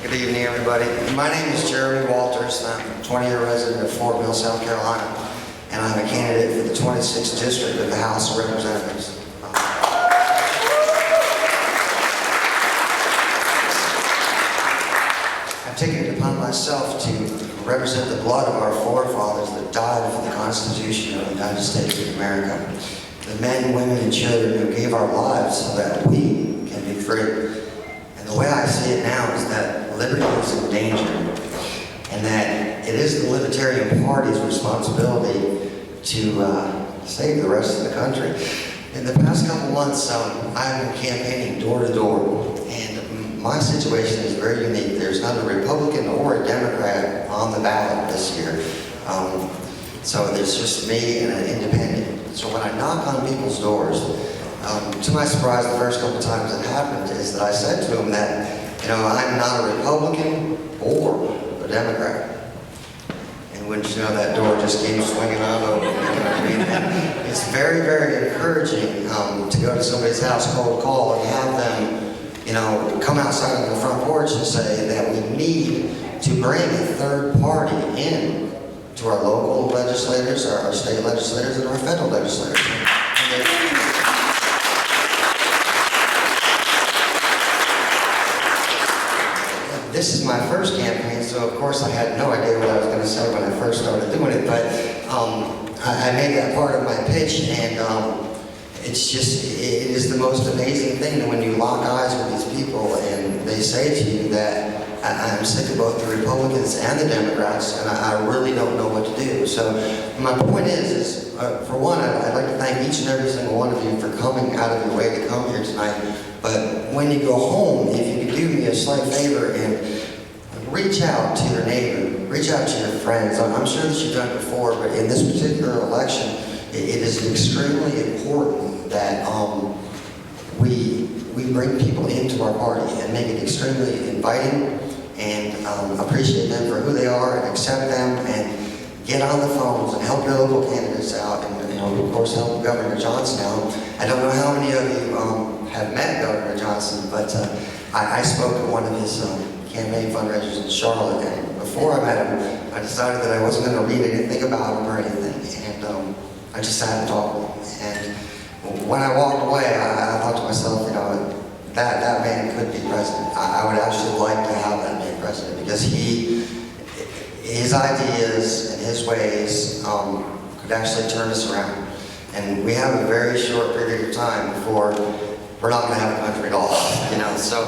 Good evening, everybody. My name is Jeremy Walters, and I'm a 20-year resident of Fort Mill, South Carolina, and I'm a candidate for the 26th District of the House of Representatives. I've taken it upon myself to represent the blood of our forefathers that died for the Constitution of the United States of America. The men, women, and children who gave our lives so that we can be free. And the way I see it now is that liberty is in danger, and that it is the Libertarian Party's responsibility to save the rest of the country. In the past couple months, I've been campaigning door to door, and my situation is very unique. There's not a Republican or a Democrat on the ballot this year. So there's just me and an independent. So when I knock on people's doors, to my surprise, the first couple times it happened is that I said to them that, I'm not a Republican or a Democrat. And wouldn't you know, that door just came swinging on open. You know what I mean? And it's very, very encouraging to go to somebody's house, cold call, and have them, come outside on the front porch and say that we need to bring a third party in to our local legislators, our state legislators, and our federal legislators. This is my first campaign, so of course I had no idea what I was going to say when I first started doing it, but I made that part of my pitch, and it is the most amazing thing that when you lock eyes with these people and they say to you that I'm sick of both the Republicans and the Democrats, and I really don't know what to do. So my point is for one, I'd like to thank each and every single one of you for coming out of your way to come here tonight. But when you go home, if you could do me a slight favor and reach out to your neighbor, reach out to your friends. I'm sure that you've done it before, but in this particular election, it is extremely important that we bring people into our party and make it extremely inviting and appreciate them for who they are and accept them and get on the phones and help your local candidates out and of course help Governor Johnson out. I don't know how many of you have met Governor Johnson, but I spoke at one of his campaign fundraisers in Charlotte, and before I met him, I decided that I wasn't going to read anything about him or anything, and I just sat and talked with him. And when I walked away, I thought to myself, that man could be president. I would actually like to have that man president because his ideas and his ways could actually turn us around. And we have a very short period of time before we're not going to have a country at all, So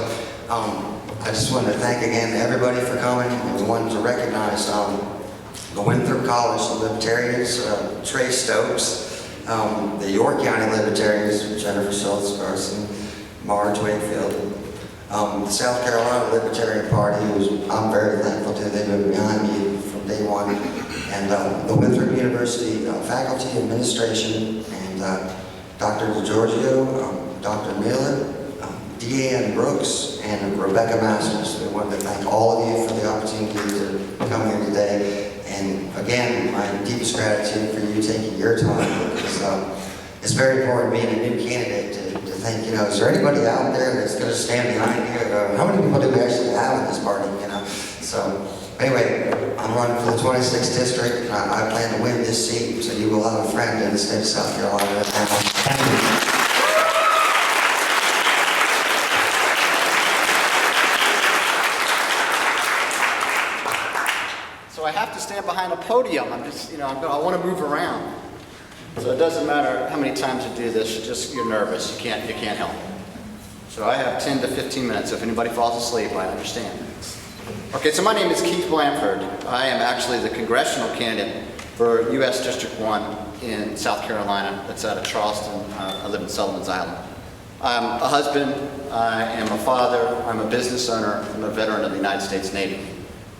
I just wanted to thank again everybody for coming. We wanted to recognize the Winthrop College Libertarians, Trey Stokes, the York County Libertarians, Jennifer Schultz Carson, Marge Wakefield, the South Carolina Libertarian Party, who I'm very thankful to. They've been behind me from day one, and the Winthrop University Faculty Administration, and Dr. DeGiorgio, Dr. Miller, Deanne Brooks, and Rebecca Masters. We wanted to thank all of you for the opportunity to come here today. And again, my deepest gratitude for you taking your time, because it's very important being a new candidate to think, is there anybody out there that's going to stand behind you? How many people do we actually have in this party, So anyway, I'm running for the 26th district, and I plan to win this seat, so you will have a friend in the state of South Carolina. Thank you. So I have to stand behind a podium. I'm just, I want to move around. So it doesn't matter how many times you do this, you're nervous. You can't help it. So I have 10 to 15 minutes. So if anybody falls asleep, I understand. Okay, so my name is Keith Blandford. I am actually the congressional candidate for U.S. District 1 in South Carolina. That's out of Charleston. I live in Sullivan's Island. I'm a husband. I am a father. I'm a business owner. I'm a veteran of the United States Navy.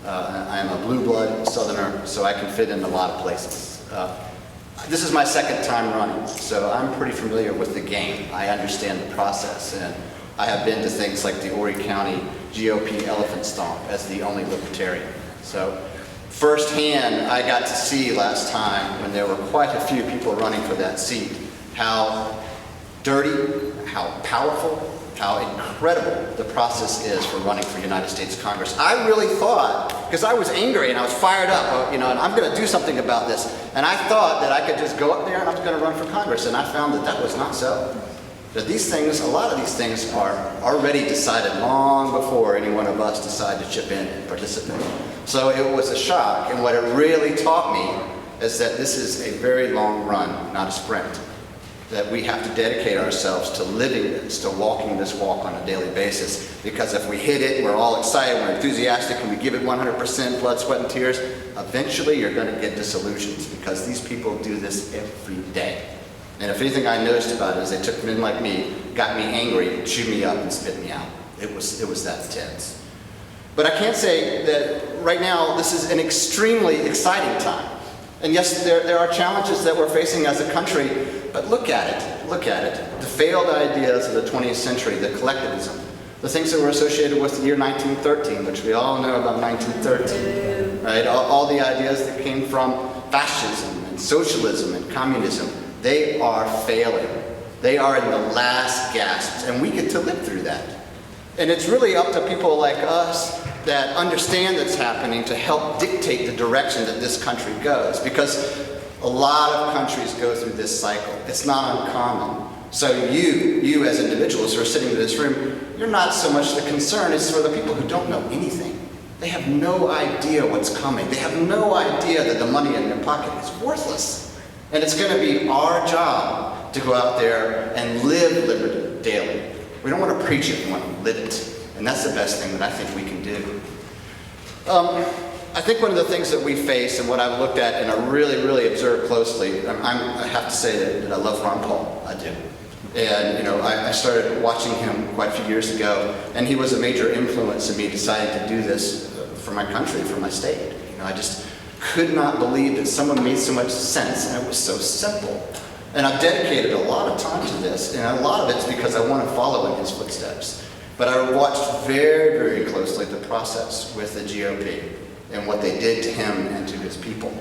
I am a blue blood Southerner, so I can fit in a lot of places. This is my second time running, so I'm pretty familiar with the game. I understand the process, and I have been to things like the Horry County GOP Elephant Stomp as the only Libertarian. So firsthand, I got to see last time when there were quite a few people running for that seat, how dirty, how powerful, how incredible the process is for running for United States Congress. I really thought, because I was angry and I was fired up, and I'm going to do something about this, and I thought that I could just go up there and I was going to run for Congress, and I found that that was not so. That these things, a lot of these things are already decided long before any one of us decide to chip in and participate. So it was a shock, and what it really taught me is that this is a very long run, not a sprint. That we have to dedicate ourselves to living this, to walking this walk on a daily basis. Because if we hit it, we're all excited, we're enthusiastic, and we give it 100% blood, sweat, and tears, eventually you're going to get disillusioned because these people do this every day. And if anything I noticed about it is they took men like me, got me angry, chewed me up, and spit me out. It was that intense. But I can't say that right now this is an extremely exciting time. And yes, there are challenges that we're facing as a country, but look at it. The failed ideas of the 20th century, the collectivism, the things that were associated with the year 1913, which we all know about 1913, right? All the ideas that came from fascism and socialism and communism, they are failing. They are in the last gasps, and we get to live through that. And it's really up to people like us that understand that's happening to help dictate the direction that this country goes. Because a lot of countries go through this cycle. It's not uncommon. So you as individuals who are sitting in this room, you're not so much the concern, it's for the people who don't know anything. They have no idea what's coming. They have no idea that the money in their pocket is worthless. And it's going to be our job to go out there and live liberty daily. We don't want to preach it, we want to live it. And that's the best thing that I think we can do. I think one of the things that we face and what I've looked at and I really observed closely, I have to say that I love Ron Paul, I do. And I started watching him quite a few years ago, and he was a major influence in me deciding to do this for my country, for my state. I just could not believe that someone made so much sense and it was so simple. And I've dedicated a lot of time to this, and a lot of it's because I want to follow in his footsteps. But I watched very closely the process with the GOP and what they did to him and to his people.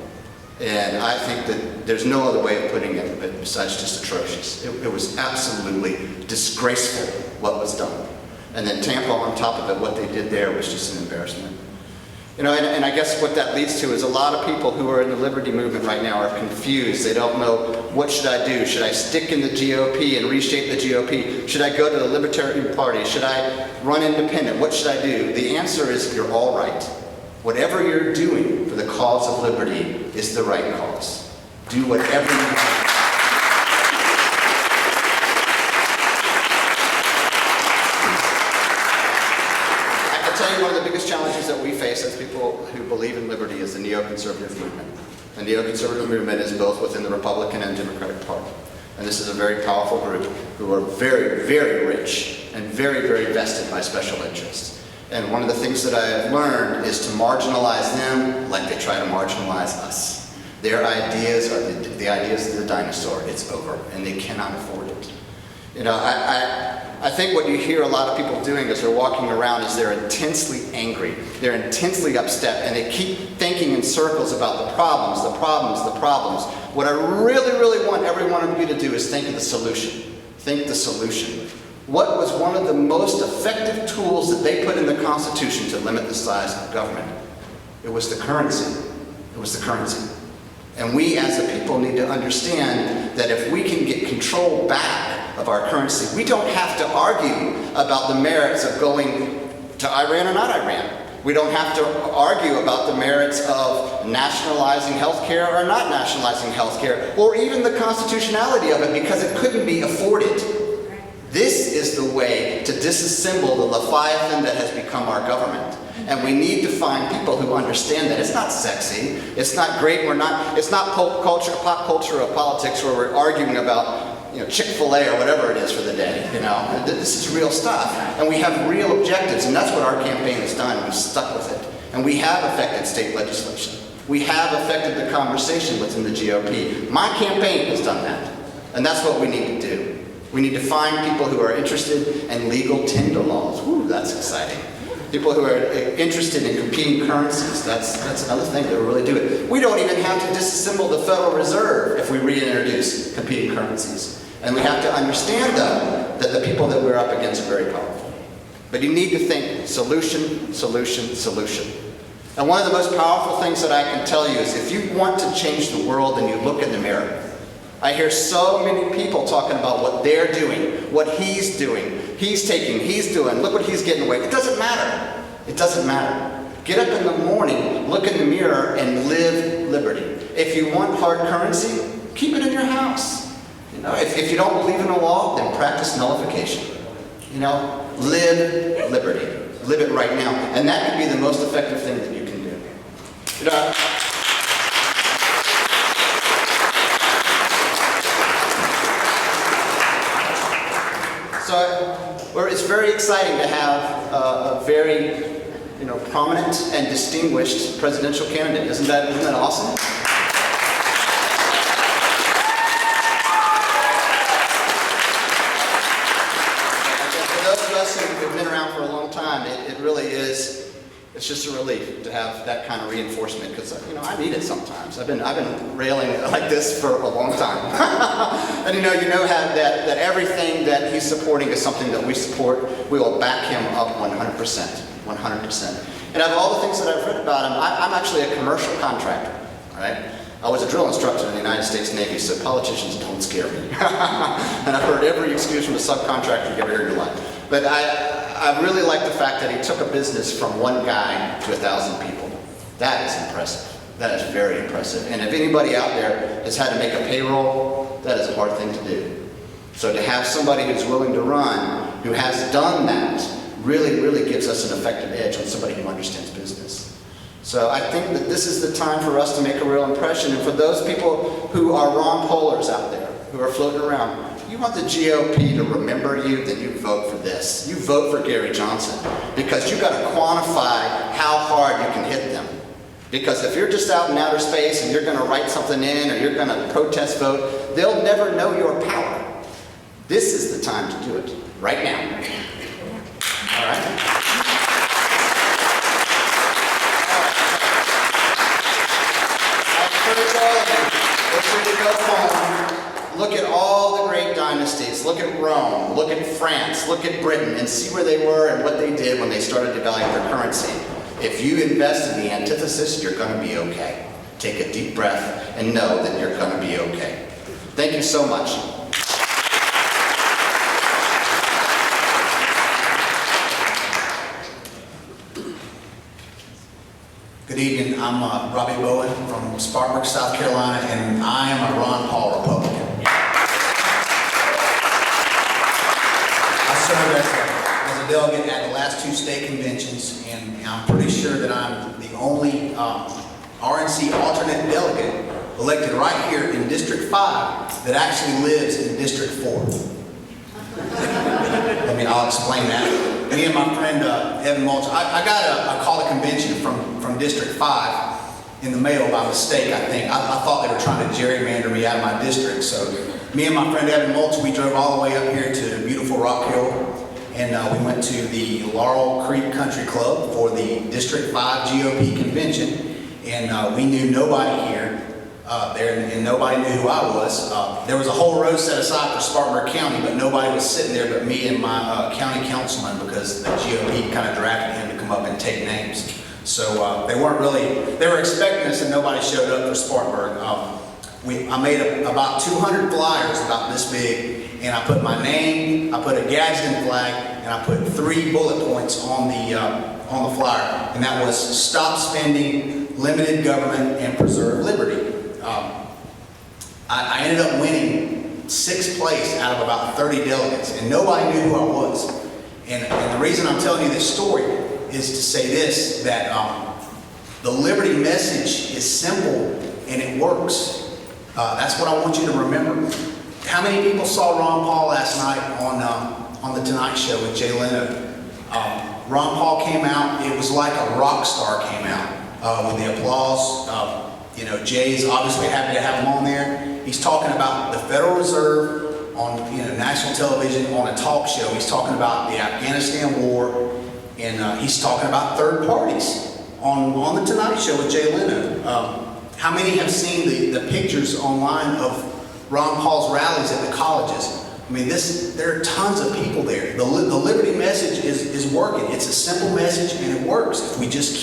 And I think that there's no other way of putting it besides just atrocious. It was absolutely disgraceful what was done. And then Tampa on top of it, what they did there was just an embarrassment. And I guess what that leads to is a lot of people who are in the liberty movement right now are confused. They don't know, what should I do? Should I stick in the GOP and reshape the GOP? Should I go to the Libertarian Party? Should I run independent? What should I do? The answer is you're all right. Whatever you're doing for the cause of liberty is the right cause. Do whatever you want. One of the biggest challenges that we face as people who believe in liberty is the neoconservative movement. The neoconservative movement is both within the Republican and Democratic Party. And this is a very powerful group who are very rich and very vested by special interests. And one of the things that I have learned is to marginalize them like they try to marginalize us. Their ideas are the ideas of the dinosaur. It's over, and they cannot afford it. I think what you hear a lot of people doing as they're walking around is they're intensely angry, they're intensely upset, and they keep thinking in circles about the problems. What I really want every one of you to do is think of the solution. Think the solution. What was one of the most effective tools that they put in the Constitution to limit the size of government? It was the currency. It was the currency. And we as a people need to understand that if we can get control back of our currency, we don't have to argue about the merits of going to Iran or not Iran. We don't have to argue about the merits of nationalizing healthcare or not nationalizing healthcare, or even the constitutionality of it, because it couldn't be afforded. This is the way to disassemble the Leviathan that has become our government. And we need to find people who understand that. It's not sexy. It's not great. It's not pop culture of politics where we're arguing about Chick-fil-A or whatever it is for the day. This is real stuff. And we have real objectives. And that's what our campaign has done. We've stuck with it. And we have affected state legislation. We have affected the conversation within the GOP. My campaign has done that. And that's what we need to do. We need to find people who are interested in legal tender laws. Ooh, that's exciting. People who are interested in competing currencies, that's another thing that will really do it. We don't even have to disassemble the Federal Reserve if we reintroduce competing currencies. And we have to understand, though, that the people that we're up against are very powerful. But you need to think solution, solution, solution. And one of the most powerful things that I can tell you is if you want to change the world, then you look in the mirror. I hear so many people talking about what they're doing, what he's doing, he's taking, he's doing, look what he's getting away. It doesn't matter. It doesn't matter. Get up in the morning, look in the mirror, and live liberty. If you want hard currency, keep it in your house. You know, if you don't believe in the law, then practice nullification. You know, live liberty. Live it right now. And that could be the most effective thing that you can do. You know, so it's very exciting to have a very prominent and distinguished presidential candidate. Isn't that awesome? For those of us who've been around for a long time, it really is, it's just a relief to have that kind of reinforcement, because I need it sometimes. I've been railing like this for a long time. And you know that everything that he's supporting is something that we support. We will back him up 100%. 100%. And of all the things that I've read about him, I'm actually a commercial contractor, right? I was a drill instructor in the United States Navy, so politicians don't scare me. And I've heard every excuse from a subcontractor you've ever heard in your life. But I really like the fact that he took a business from one guy to 1,000 people. That is impressive. That is very impressive. And if anybody out there has had to make a payroll, that is a hard thing to do. So to have somebody who's willing to run, who has done that, really gives us an effective edge on somebody who understands business. So I think that this is the time for us to make a real impression. And for those people who are Ron Paulers out there, who are floating around, you want the GOP to remember you, then you vote for this. You vote for Gary Johnson, because you've got to quantify how hard you can hit them. Because if you're just out in outer space and you're going to write something in, or you're going to protest vote, they'll never know your power. This is the time to do it, right now. All right? Let's really go home. Look at all the great dynasties. Look at Rome. Look at France. Look at Britain, and see where they were and what they did when they started devaluing their currency. If you invest in the antithesis, you're going to be okay. Take a deep breath and know that you're going to be okay. Thank you so much. Good evening. I'm Robbie Bowen from Spartanburg, South Carolina, and I am a Ron Paul Republican. I served as a delegate at the last two state conventions, and I'm pretty sure that I'm the only RNC alternate delegate elected right here in District 5 that actually lives in District 4. I'll explain that. Me and my friend Evan Mulch, I got a call to convention from District 5 in the mail by mistake, I think. I thought they were trying to gerrymander me out of my district. So me and my friend Evan Mulch, we drove all the way up here to beautiful Rock Hill, and we went to the Laurel Creek Country Club for the District 5 GOP convention, and we knew nobody here there, and nobody knew who I was. There was a whole row set aside for Spartanburg County, but nobody was sitting there but me and my county councilman, because the GOP kind of drafted him to come up and take names. So they were expecting us, and nobody showed up for Spartanburg. I made about 200 flyers about this big, and I put my name, I put a Gadsden flag, and I put 3 bullet points on the flyer, and that was stop spending, limited government, and preserve liberty. I ended up winning 6th place out of about 30 delegates, and nobody knew who I was. And the reason I'm telling you this story is to say this, that the liberty message is simple and it works. That's what I want you to remember. How many people saw Ron Paul last night on The Tonight Show with Jay Leno? Ron Paul came out, it was like a rock star came out with the applause. Jay's obviously happy to have him on there. He's talking about the Federal Reserve on national television on a talk show. He's talking about the Afghanistan war, and he's talking about third parties on The Tonight Show with Jay Leno. How many have seen the pictures online of Ron Paul's rallies at the colleges? I mean, there are tons of people there. The liberty message is working. It's a simple message and it works if we just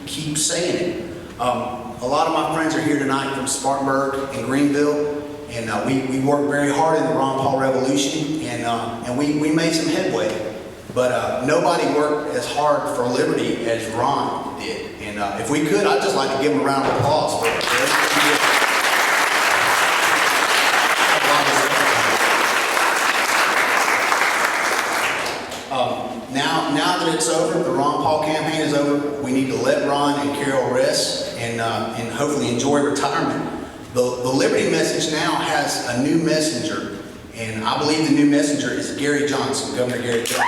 keep saying it. A lot of my friends are here tonight from Spartanburg and Greenville, and we worked very hard in the Ron Paul Revolution, and we made some headway. But nobody worked as hard for liberty as Ron did. And if we could, I'd just like to give him a round of applause for it. Now that it's over, the Ron Paul campaign is over, we need to let Ron and Carol rest and hopefully enjoy retirement. The Liberty message now has a new messenger, and I believe the new messenger is Gary Johnson, Governor Gary Johnson.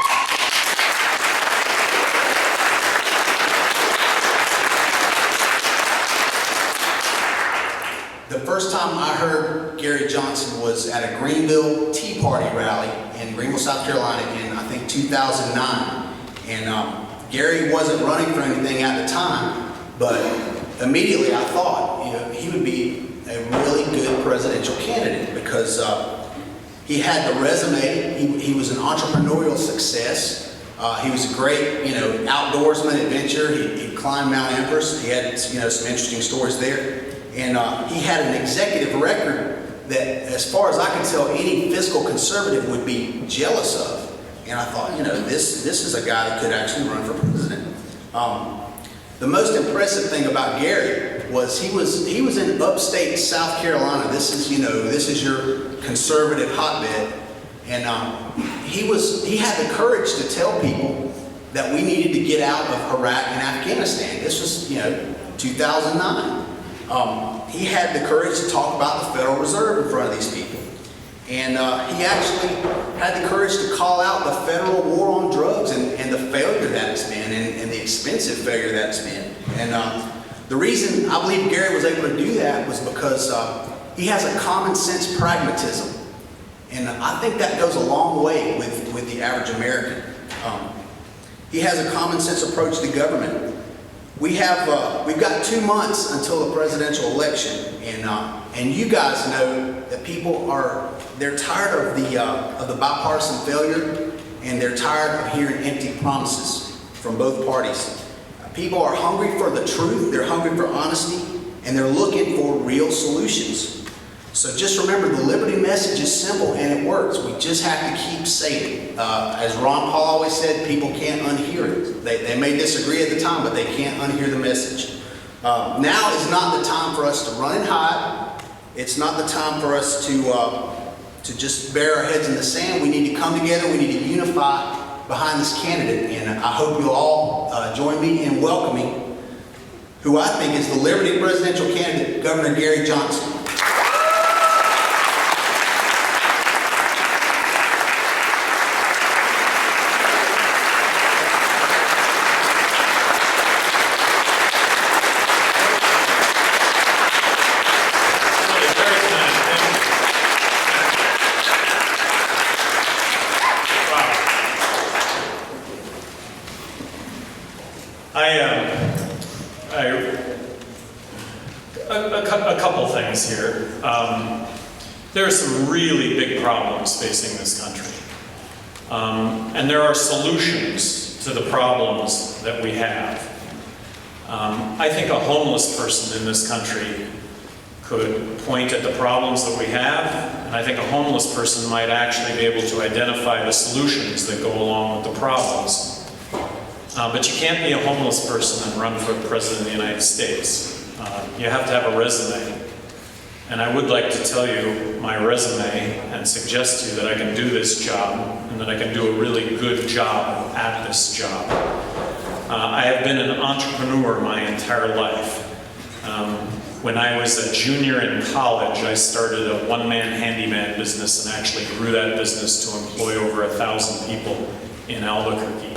The first time I heard Gary Johnson was at a Greenville Tea Party rally in Greenville, South Carolina in, I think, 2009. And Gary wasn't running for anything at the time, but immediately I thought, he would be a really good presidential candidate because he had the resume. He was an entrepreneurial success. He was a great, outdoorsman, adventure. He climbed Mount Everest. He had, some interesting stories there. And he had an executive record that, as far as I can tell, any fiscal conservative would be jealous of. And I thought, this is a guy that could actually run for president. The most impressive thing about Gary was he was in upstate South Carolina. This is your conservative hotbed. And he had the courage to tell people that we needed to get out of Iraq and Afghanistan. This was, 2009. He had the courage to talk about the Federal Reserve in front of these people. And he actually had the courage to call out the federal war on drugs and the failure that it's been and the expensive failure that it's been. And the reason I believe Gary was able to do that was because he has a common sense pragmatism. And I think that goes a long way with the average American. He has a common sense approach to government. We've got 2 months until the presidential election, and you guys know that they're tired of the bipartisan failure, and they're tired of hearing empty promises from both parties. People are hungry for the truth, they're hungry for honesty, and they're looking for real solutions. So just remember, the liberty message is simple and it works. We just have to keep saying it. As Ron Paul always said, people can't unhear it. They may disagree at the time, but they can't unhear the message. Now is not the time for us to run and hide. It's not the time for us to just bury our heads in the sand. We need to come together. We need to unify behind this candidate. And I hope you'll all join me in welcoming who I think is the Liberty presidential candidate, Governor Gary Johnson. A couple things here. There are some really big problems facing this country. And there are solutions to the problems that we have. I think a homeless person in this country could point at the problems that we have, and I think a homeless person might actually be able to identify the solutions that go along with the problems. But you can't be a homeless person and run for president of the United States. You have to have a resume. And I would like to tell you my resume and suggest to you that I can do this job and that I can do a really good job at this job. I have been an entrepreneur my entire life. When I was a junior in college, I started a one-man handyman business and actually grew that business to employ over 1,000 people in Albuquerque.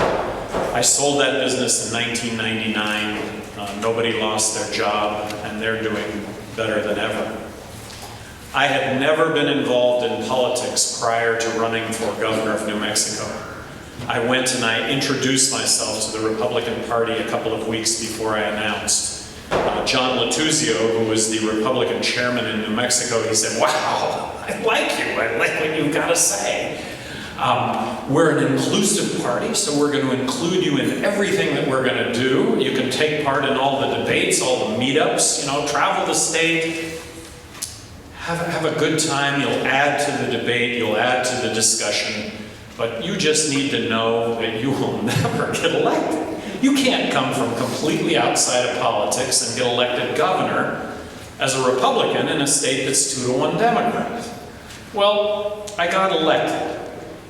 I sold that business in 1999. Nobody lost their job, and they're doing better than ever. I had never been involved in politics prior to running for governor of New Mexico. I went and I introduced myself to the Republican Party a couple of weeks before I announced. John Latuzio, who was the Republican chairman in New Mexico, he said, "Wow, I like you. I like what you've got to say." We're an inclusive party, so we're going to include you in everything that we're going to do. You can take part in all the debates, all the meetups, travel the state, have a good time. You'll add to the debate, you'll add to the discussion, but you just need to know that you will never get elected. You can't come from completely outside of politics and get elected governor as a Republican in a state that's 2-to-1 Democrat. Well, I got elected.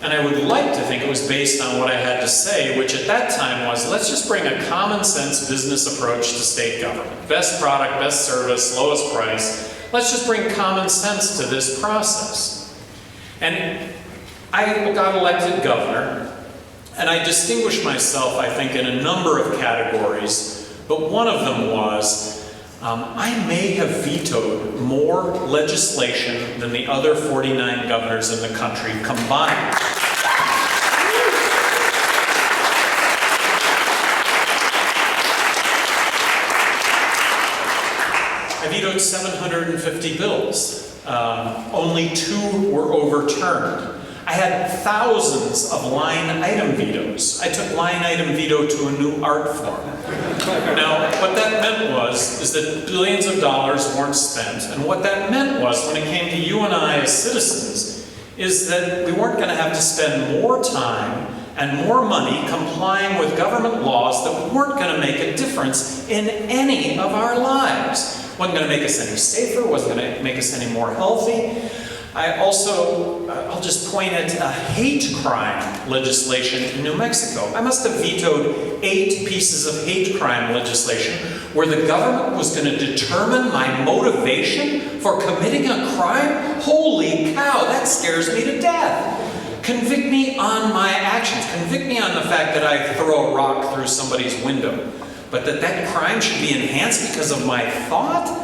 And I would like to think it was based on what I had to say, which at that time was, let's just bring a common sense business approach to state government. Best product, best service, lowest price. Let's just bring common sense to this process. And I got elected governor, and I distinguished myself, I think, in a number of categories, but one of them was, I may have vetoed more legislation than the other 49 governors in the country combined. I vetoed 750 bills. Only 2 were overturned. I had thousands of line item vetoes. I took line item veto to a new art form. Now, what that meant is that billions of dollars weren't spent, and what that meant was, when it came to you and I as citizens, is that we weren't going to have to spend more time and more money complying with government laws that weren't going to make a difference in any of our lives. Wasn't going to make us any safer, wasn't going to make us any more healthy. I'll just point at hate crime legislation in New Mexico. I must have vetoed 8 pieces of hate crime legislation where the government was going to determine my motivation for committing a crime. Holy cow, that scares me to death. Convict me on my actions. Convict me on the fact that I throw a rock through somebody's window. But that crime should be enhanced because of my thought?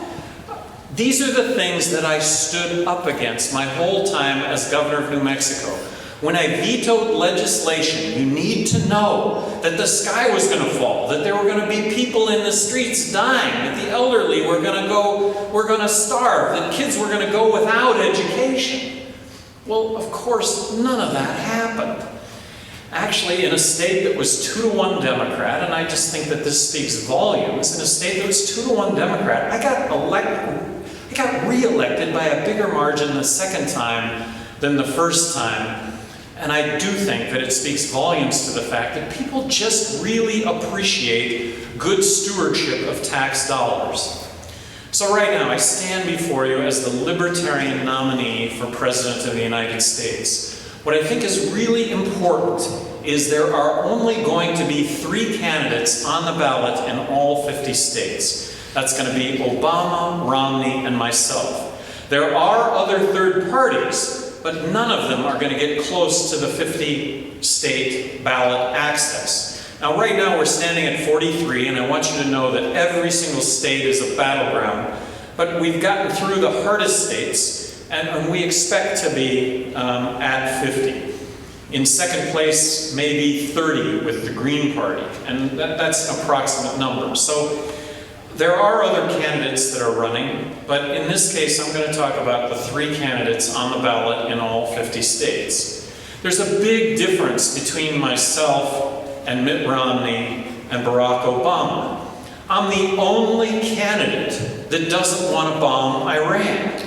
These are the things that I stood up against my whole time as governor of New Mexico. When I vetoed legislation, you need to know that the sky was going to fall, that there were going to be people in the streets dying, that the elderly were going to starve, that kids were going to go without education. Well, of course, none of that happened. Actually, in a state that was 2-to-1 Democrat, and I just think that this speaks volumes, in a state that was 2-to-1 Democrat, I got re-elected by a bigger margin the second time than the first time. And I do think that it speaks volumes to the fact that people just really appreciate good stewardship of tax dollars. So right now, I stand before you as the Libertarian nominee for President of the United States. What I think is really important is there are only going to be 3 candidates on the ballot in all 50 states. That's going to be Obama, Romney, and myself. There are other third parties, but none of them are going to get close to the 50-state ballot access. Now, right now, we're standing at 43, and I want you to know that every single state is a battleground, but we've gotten through the hardest states, and we expect to be at 50. In second place, maybe 30 with the Green Party, and that's an approximate number. So there are other candidates that are running, but in this case, I'm going to talk about the 3 candidates on the ballot in all 50 states. There's a big difference between myself and Mitt Romney and Barack Obama. I'm the only candidate that doesn't want to bomb Iran.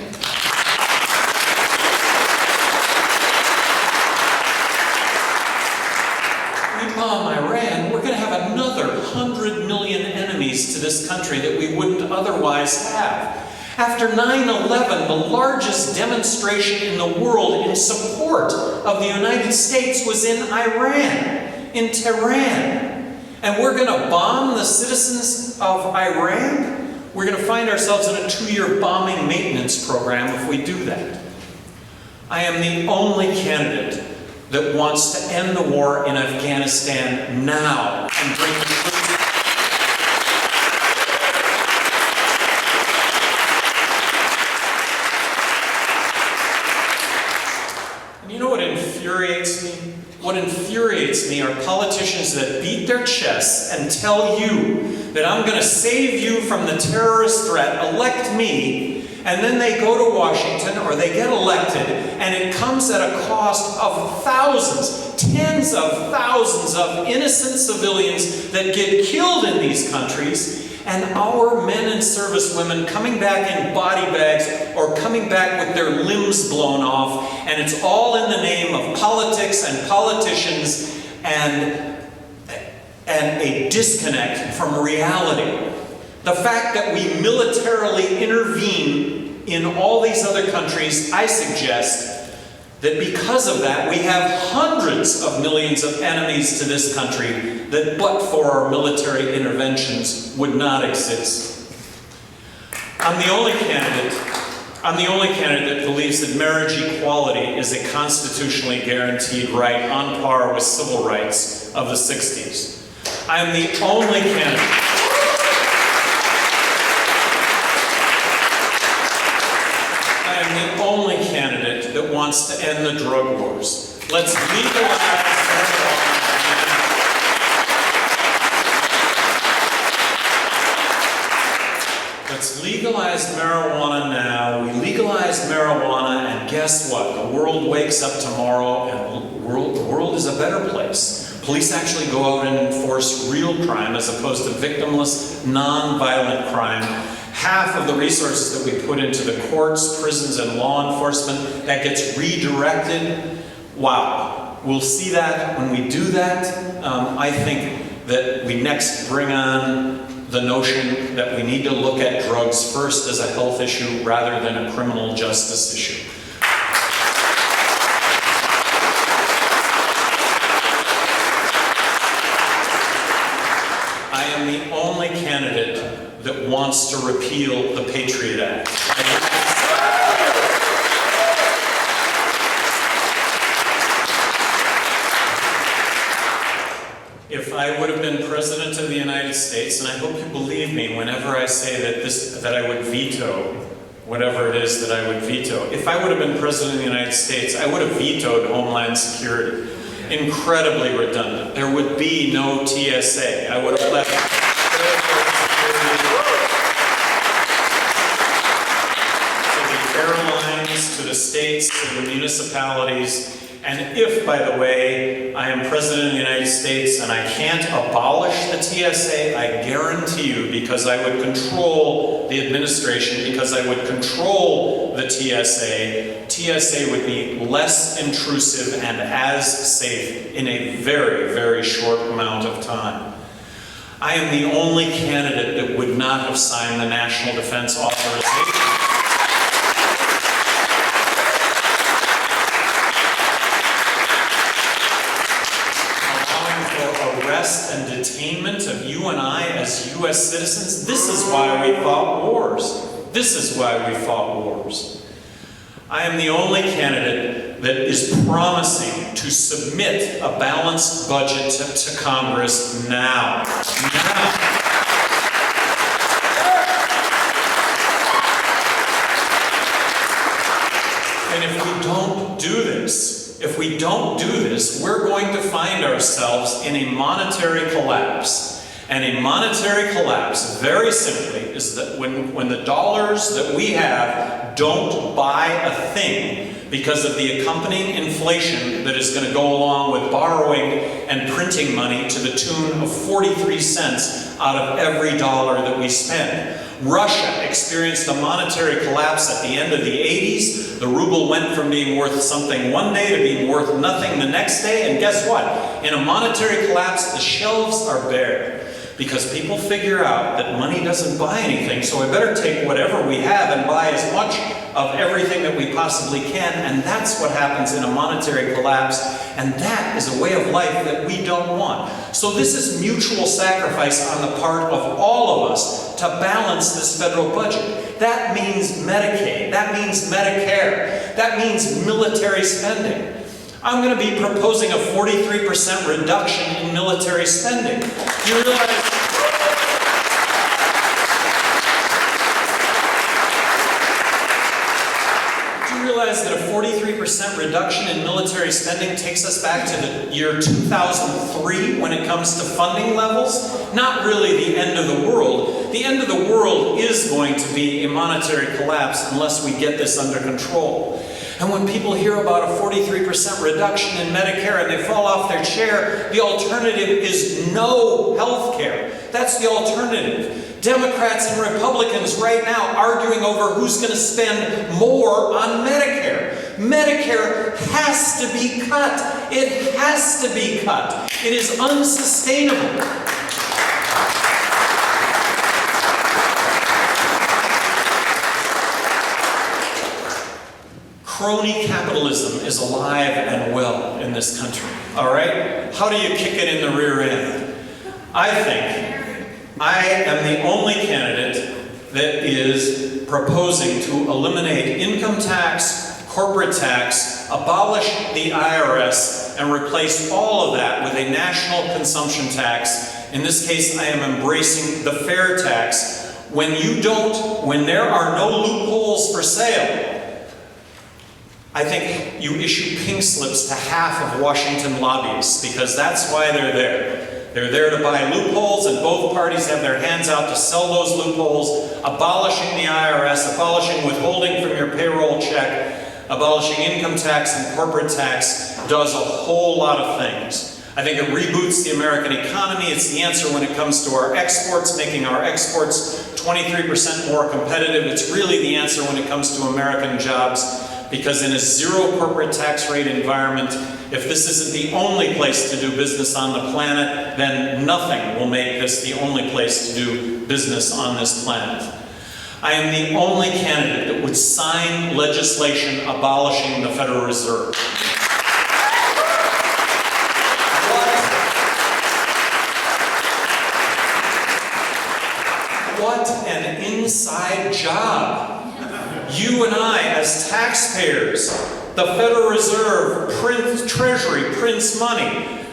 Bomb Iran, we're going to have another 100 million enemies to this country that we wouldn't otherwise have. After 9/11, the largest demonstration in the world in support of the United States was in Iran, in Tehran. And we're going to bomb the citizens of Iran? We're going to find ourselves in a 2-year bombing maintenance program if we do that. I am the only candidate that wants to end the war in Afghanistan now and bring And you know what infuriates me? What infuriates infuriates me are politicians that beat their chests and tell you that I'm going to save you from the terrorist threat, elect me, and then they go to Washington or they get elected, and it comes at a cost of thousands, tens of thousands of innocent civilians that get killed in these countries, and our men and servicewomen coming back in body bags or coming back with their limbs blown off, and it's all in the name of politics and politicians and a disconnect from reality. The fact that we militarily intervene in all these other countries, I suggest that because of that, we have hundreds of millions of enemies to this country that, but for our military interventions, would not exist. I'm the only candidate that believes that marriage equality is a constitutionally guaranteed right on par with civil rights of the 60s. I am the only candidate that wants to end the drug wars. Let's legalize marijuana. Let's legalize marijuana now. We legalize marijuana, and guess what? The world wakes up tomorrow, and the world is a better place. Police actually go out and enforce real crime as opposed to victimless, non-violent crime. Half of the resources that we put into the courts, prisons, and law enforcement, that gets redirected. Wow. We'll see that when we do that. I think that we next bring on the notion that we need to look at drugs first as a health issue rather than a criminal justice issue. I am the only candidate that wants to repeal the Patriot Act. If I would have been President of the United States, and I hope you believe me whenever I say that I would veto whatever it is that I would veto. If I would have been President of the United States, I would have vetoed Homeland Security. Incredibly redundant. There would be no TSA. I would have left airlines, to the states, to the municipalities. And if, by the way, I am President of the United States and I can't abolish the TSA, I guarantee you, because I would control the administration, because I would control the TSA would be less intrusive and as safe in a very, very short amount of time. I am the only candidate that would not have signed the National Defense Authorization. And detainment of you and I as U.S. citizens. This is why we fought wars. This is why we fought wars. I am the only candidate that is promising to submit a balanced budget to Congress now. And if we don't do this, we're going to find ourselves in a monetary collapse. And a monetary collapse, very simply, is that when the dollars that we have don't buy a thing because of the accompanying inflation that is going to go along with borrowing and printing money to the tune of 43 cents out of every dollar that we spend. Russia experienced a monetary collapse at the end of the 80s. The ruble went from being worth something one day to being worth nothing the next day. And guess what? In a monetary collapse, the shelves are bare. Because people figure out that money doesn't buy anything, so I better take whatever we have and buy as much of everything that we possibly can, and that's what happens in a monetary collapse, and that is a way of life that we don't want. So this is mutual sacrifice on the part of all of us to balance this federal budget. That means Medicaid, that means Medicare, that means military spending. I'm going to be proposing a 43% reduction in military spending. Do you realize? That a 43% reduction in military spending takes us back to the year 2003 when it comes to funding levels. Not really the end of the world. The end of the world is going to be a monetary collapse unless we get this under control. And when people hear about a 43% reduction in Medicare and they fall off their chair, the alternative is no health care. That's the alternative. Democrats and Republicans right now arguing over who's going to spend more on Medicare. Medicare has to be cut. It has to be cut. It is unsustainable. Crony capitalism is alive and well in this country, all right? How do you kick it in the rear end? I think I am the only candidate that is proposing to eliminate income tax, corporate tax, abolish the IRS, and replace all of that with a national consumption tax. In this case, I am embracing the fair tax. When there are no loopholes for sale, I think you issue pink slips to half of Washington lobbyists, because that's why they're there. They're there to buy loopholes, and both parties have their hands out to sell those loopholes, abolishing the IRS, abolishing withholding from your payroll check, abolishing income tax and corporate tax does a whole lot of things. I think it reboots the American economy. It's the answer when it comes to our exports, making our exports 23% more competitive. It's really the answer when it comes to American jobs. Because in a zero corporate tax rate environment, if this isn't the only place to do business on the planet, then nothing will make this the only place to do business on this planet. I am the only candidate that would sign legislation abolishing the Federal Reserve. What an inside job. You and I, as taxpayers, the Federal Reserve, Treasury prints money.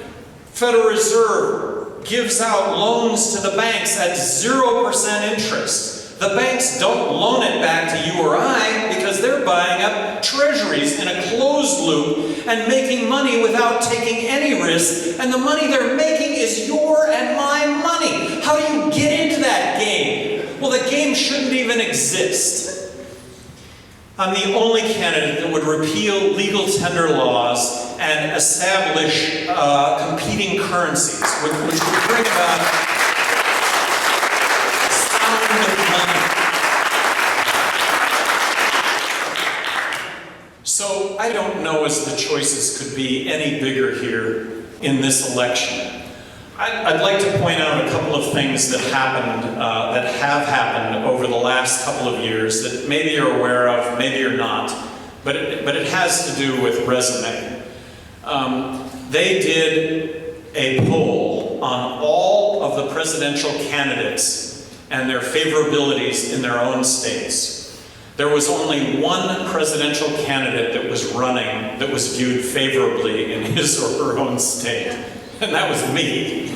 Federal Reserve gives out loans to the banks at 0% interest. The banks don't loan it back to you or I because they're buying up treasuries in a closed loop and making money without taking any risk. And the money they're making is your and my money. How do you get into that game? Well, the game shouldn't even exist. I'm the only candidate that would repeal legal tender laws and establish competing currencies, which would bring about sound money. So I don't know as the choices could be any bigger here in this election. I'd like to point out a couple of things that happened, that have happened over the last couple of years that maybe you're aware of, maybe you're not, but it has to do with resume. They did a poll on all of the presidential candidates and their favorabilities in their own states. There was only one presidential candidate that was running that was viewed favorably in his or her own state, and that was me.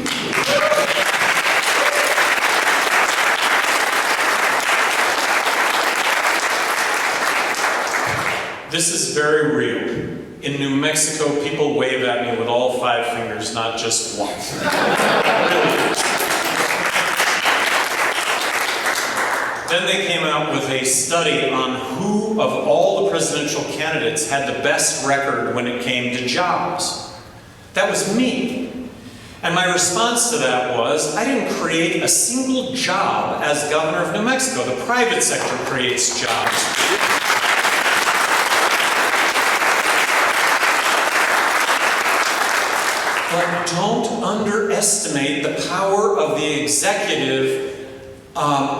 This is very real. In New Mexico, people wave at me with all 5 fingers, not just one. Really. Then they came out with a study on who of all the presidential candidates had the best record when it came to jobs. That was me. And my response to that was, I didn't create a single job as governor of New Mexico. The private sector creates jobs. But don't underestimate the power of the executive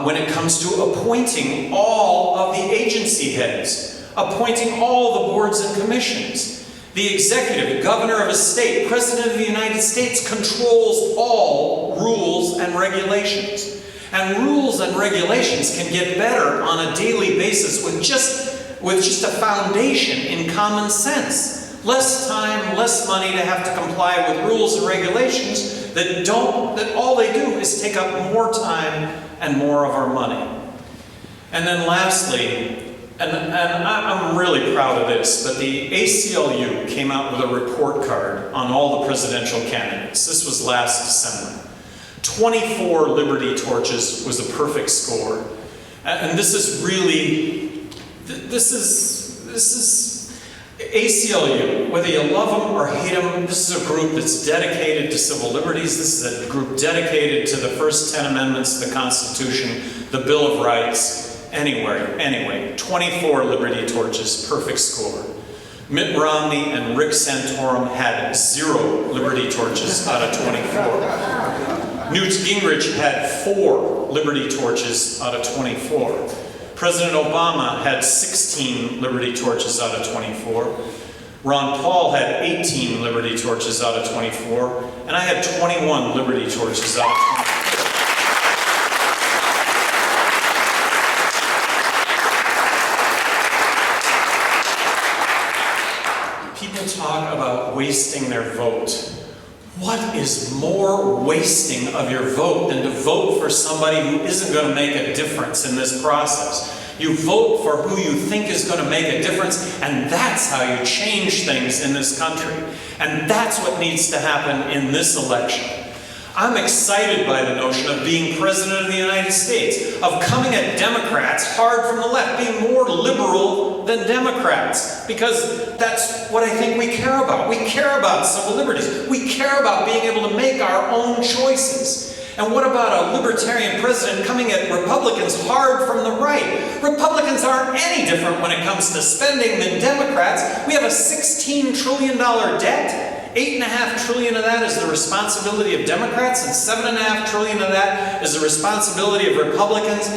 when it comes to appointing all of the agency heads, appointing all the boards and commissions. The executive, governor of a state, president of the United States, controls all rules and regulations. And rules and regulations can get better on a daily basis with just a foundation in common sense. Less time, less money to have to comply with rules and regulations that all they do is take up more time and more of our money. And then lastly, I'm really proud of this, but the ACLU came out with a report card on all the presidential candidates. This was last December. 24 Liberty torches was a perfect score. And this is really, this is ACLU, whether you love them or hate them, this is a group that's dedicated to civil liberties. This is a group dedicated to the first 10 amendments to the Constitution, the Bill of Rights. Anyway, 24 Liberty torches, perfect score. Mitt Romney and Rick Santorum had 0 Liberty torches out of 24. Newt Gingrich had 4 Liberty torches out of 24. President Obama had 16 Liberty torches out of 24. Ron Paul had 18 Liberty torches out of 24. And I had 21 Liberty torches out of 24. People talk about wasting their vote. What is more wasting of your vote than to vote for somebody who isn't going to make a difference in this process? You vote for who you think is going to make a difference, and that's how you change things in this country. And that's what needs to happen in this election. I'm excited by the notion of being President of the United States, of coming at Democrats hard from the left, being more liberal than Democrats, because that's what I think we care about. We care about civil liberties. We care about being able to make our own choices. And what about a libertarian president coming at Republicans hard from the right? Republicans aren't any different when it comes to spending than Democrats. We have a $16 trillion debt. $8.5 trillion of that is the responsibility of Democrats, and $7.5 trillion of that is the responsibility of Republicans.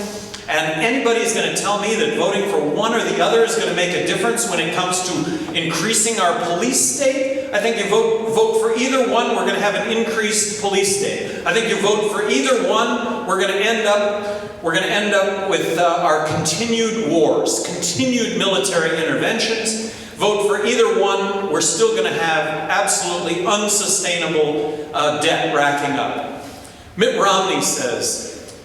And anybody is going to tell me that voting for one or the other is going to make a difference when it comes to increasing our police state? I think you vote for either one, we're going to have an increased police state. I think you vote for either one, we're going to end up with our continued wars, continued military interventions. Vote for either one, we're still going to have absolutely unsustainable debt racking up. Mitt Romney says,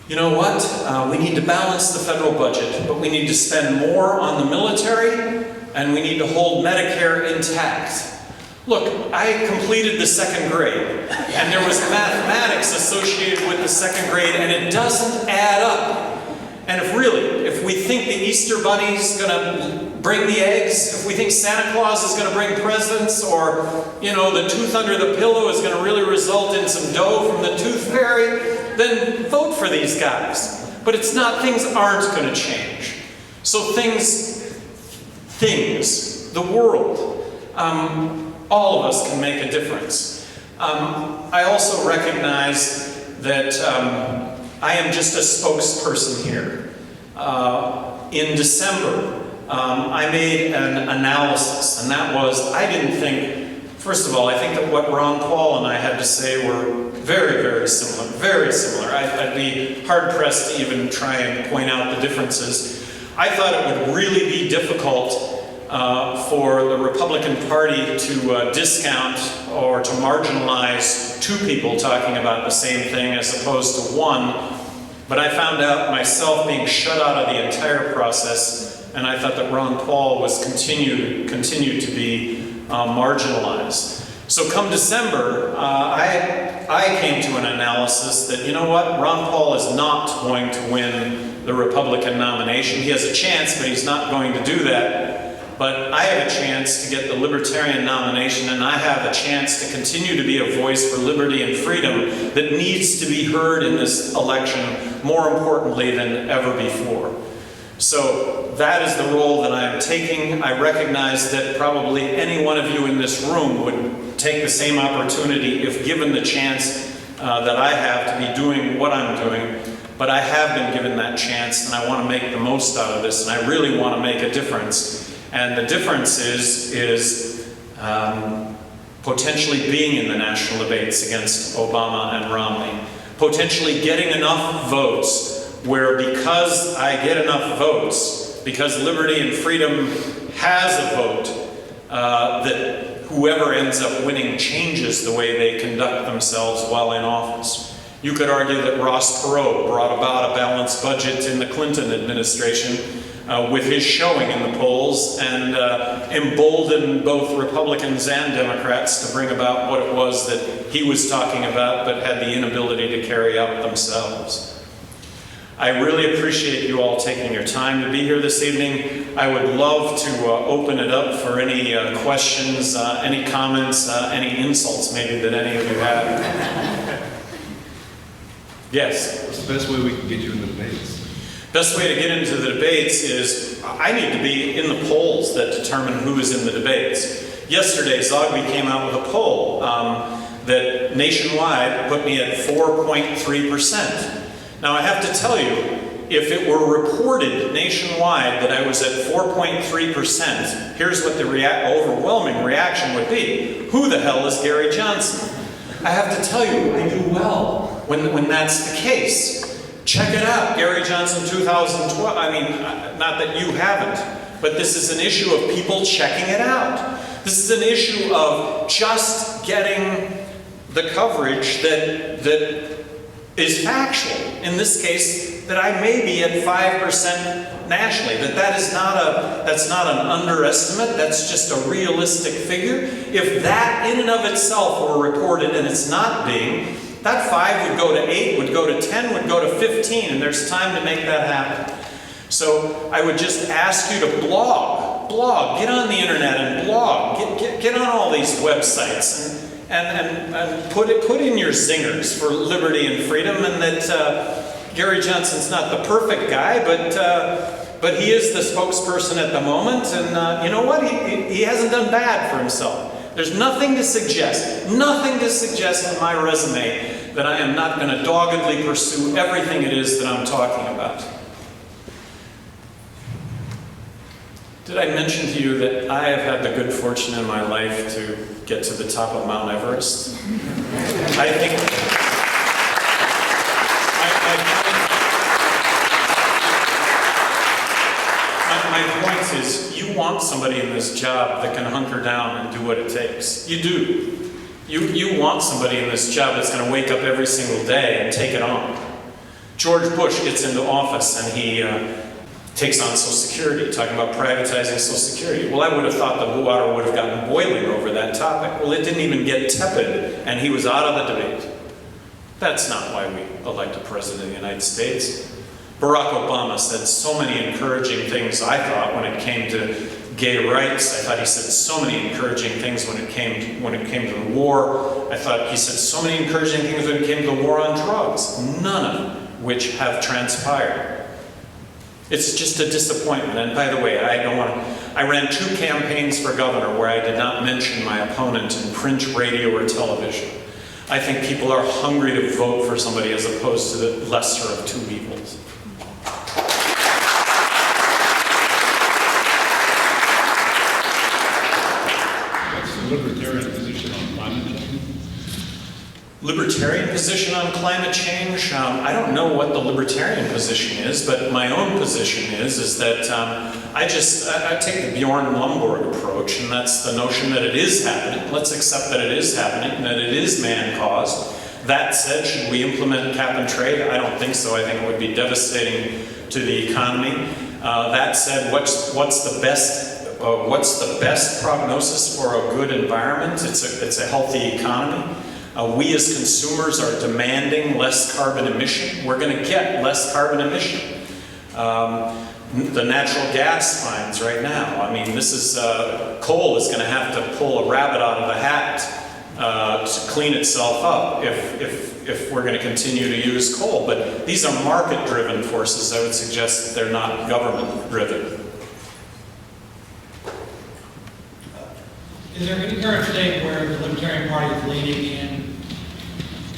you know what, we need to balance the federal budget, but we need to spend more on the military, and we need to hold Medicare intact. Look, I completed the second grade, and there was mathematics associated with the second grade, and it doesn't add up. And if we think the Easter Bunny's going to bring the eggs, if we think Santa Claus is going to bring presents, or, the tooth under the pillow is going to really result in some dough from the tooth fairy, then vote for these guys. But it's not, things aren't going to change. So things, the world, all of us can make a difference. I also recognize that I am just a spokesperson here. In December, I made an analysis, and that was, I didn't think, first of all, I think that what Ron Paul and I had to say were very, very similar, very similar. I'd be hard-pressed to even try and point out the differences. I thought it would really be difficult for the Republican Party to discount or to marginalize 2 people talking about the same thing as opposed to 1. But I found out myself being shut out of the entire process, and I thought that Ron Paul was continued to be marginalized. So come December, I came to an analysis that, Ron Paul is not going to win the Republican nomination. He has a chance, but he's not going to do that. But I have a chance to get the Libertarian nomination, and I have a chance to continue to be a voice for liberty and freedom that needs to be heard in this election, more importantly than ever before. So that is the role that I am taking. I recognize that probably any one of you in this room would take the same opportunity if given the chance that I have to be doing what I'm doing. But I have been given that chance, and I want to make the most out of this, and I really want to make a difference. And the difference is potentially being in the national debates against Obama and Romney, potentially getting enough votes where, because I get enough votes, because liberty and freedom has a vote, that whoever ends up winning changes the way they conduct themselves while in office. You could argue that Ross Perot brought about a balanced budget in the Clinton administration. with his showing in the polls and emboldened both Republicans and Democrats to bring about what it was that he was talking about but had the inability to carry out themselves. I really appreciate you all taking your time to be here this evening. I would love to open it up for any questions, any comments, any insults maybe that any of you have. Yes? What's the best way we can get you in the debates? Best way to get into the debates is I need to be in the polls that determine who is in the debates. Yesterday, Zogby came out with a poll that nationwide put me at 4.3%. Now I have to tell you, if it were reported nationwide that I was at 4.3%, here's what the overwhelming reaction would be. Who the hell is Gary Johnson? I have to tell you, I do well when that's the case. Check it out, Gary Johnson 2012. I mean, not that you haven't, but this is an issue of people checking it out. This is an issue of just getting the coverage that is factual. In this case, that I may be at 5% nationally. That's not an underestimate. That's just a realistic figure. If that in and of itself were reported and it's not being, that 5 would go to 8, would go to 10, would go to 15, and there's time to make that happen. So I would just ask you to blog, get on the internet and blog, get on all these websites and put in your zingers for liberty and freedom, and that Gary Johnson's not the perfect guy, but he is the spokesperson at the moment, and you know what? He hasn't done bad for himself. There's nothing to suggest in my resume that I am not going to doggedly pursue everything it is that I'm talking about. Did I mention to you that I have had the good fortune in my life to get to the top of Mount Everest? I think my point is, you want somebody in this job that can hunker down and do what it takes. You do. You want somebody in this job that's going to wake up every single day and take it on. George Bush gets into office and he takes on Social Security, talking about privatizing Social Security. Well, I would have thought the water would have gotten boiling over that topic. Well, it didn't even get tepid, and he was out of the debate. That's not why we elect a president of the United States. Barack Obama said so many encouraging things, I thought, when it came to gay rights. I thought he said so many encouraging things when it came to the war. I thought he said so many encouraging things when it came to the war on drugs, none of which have transpired. It's just a disappointment. And by the way, I ran 2 campaigns for governor where I did not mention my opponent in print, radio, or television. I think people are hungry to vote for somebody as opposed to the lesser of 2 evils. What's the libertarian position on climate change? Libertarian position on climate change? I don't know what the libertarian position is, but my own position is that I take the Bjorn Lomborg approach, and that's the notion that it is happening. Let's accept that it is happening, and that it is man-caused. That said, should we implement cap and trade? I don't think so. I think it would be devastating to the economy. That said, what's the best prognosis for a good environment? It's a healthy economy. We as consumers are demanding less carbon emission. We're going to get less carbon emission. The natural gas finds right now. I mean, this is coal is going to have to pull a rabbit out of the hat to clean itself up if we're going to continue to use coal. But these are market-driven forces. I would suggest that they're not government-driven. Is there any current state where the Libertarian Party is leading in,